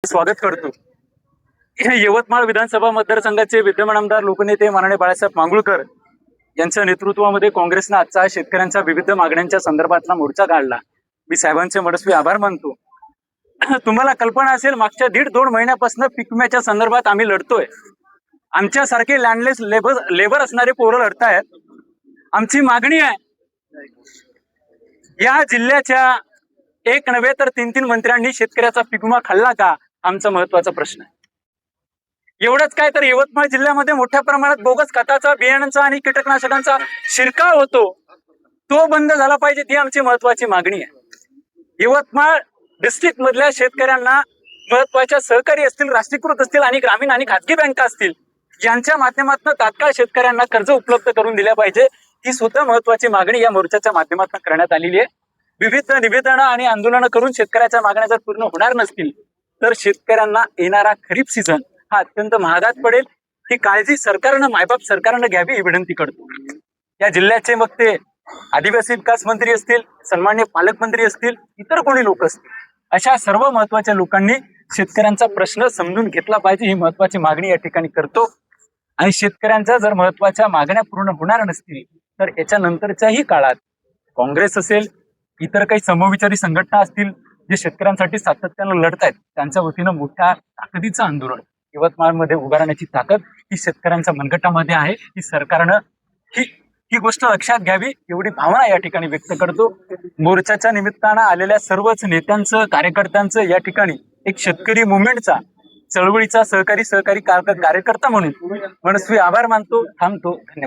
स्वागत करतो. यवतमाळ विधानसभा मतदारसंघाचे विद्यमान आमदार लोकनेते माननीय बाळासाहेब मांगुळकर यांच्या नेतृत्वामध्ये काँग्रेसनं आजचा शेतकऱ्यांच्या विविध मागण्यांच्या संदर्भातला मोर्चा काढला. मी साहेबांचे मनस्वी आभार मानतो. तुम्हाला कल्पना असेल, मागच्या 1.5-2 महिन्यापासून पीक विम्याच्या संदर्भात आम्ही लढतोय. आमच्यासारखे लँडलेस लेबर असणारे पोरं लढतायत. आमची मागणी आहे, या जिल्ह्याच्या एक नव्हे तर 3-3 मंत्र्यांनी शेतकऱ्याचा पीक विमा खाल्ला का, आमचा महत्वाचा प्रश्न आहे. एवढंच काय तर यवतमाळ जिल्ह्यामध्ये मोठ्या प्रमाणात बोगस खताचा, बियाणांचा आणि कीटकनाशकांचा शिरकाव होतो, तो बंद झाला पाहिजे, ती आमची महत्वाची मागणी आहे. यवतमाळ डिस्ट्रिक्ट मधल्या शेतकऱ्यांना महत्वाच्या सहकारी असतील, राष्ट्रीयकृत असतील आणि ग्रामीण आणि खाजगी बँका असतील, यांच्या माध्यमातून तात्काळ शेतकऱ्यांना कर्ज उपलब्ध करून दिल्या पाहिजे, ही सुद्धा महत्वाची मागणी या मोर्चाच्या माध्यमातून करण्यात आलेली आहे. विविध निवेदनं आणि आंदोलनं करून शेतकऱ्याच्या मागण्या जर पूर्ण होणार नसतील तर शेतकऱ्यांना येणारा खरीप सीझन हा अत्यंत महागात पडेल. ही काळजी सरकारनं, मायबाप सरकारनं घ्यावी, ही विनंती करतो. या जिल्ह्याचे मग ते आदिवासी विकास मंत्री असतील, सन्माननीय पालकमंत्री असतील, इतर कोणी लोक असतील, अशा सर्व महत्वाच्या लोकांनी शेतकऱ्यांचा प्रश्न समजून घेतला पाहिजे, ही महत्वाची मागणी या ठिकाणी करतो. आणि शेतकऱ्यांच्या जर महत्वाच्या मागण्या पूर्ण होणार नसतील तर याच्या नंतरच्याही काळात काँग्रेस असेल, इतर काही समविचारी संघटना असतील, जे शेतकऱ्यांसाठी सातत्यानं लढत आहेत, त्यांच्या वतीनं मोठ्या ताकदीचं आंदोलन यवतमाळमध्ये उभारण्याची ताकद ही शेतकऱ्यांच्या मनगटामध्ये आहे. ही सरकारनं ही गोष्ट लक्षात घ्यावी, एवढी भावना या ठिकाणी व्यक्त करतो. मोर्चाच्या निमित्तानं आलेल्या सर्वच नेत्यांचं, कार्यकर्त्यांचं या ठिकाणी एक शेतकरी मुवमेंटचा, चळवळीचा सहकारी कार्यकर्ता म्हणून मनस्वी आभार मानतो. थांबतो. धन्यवाद.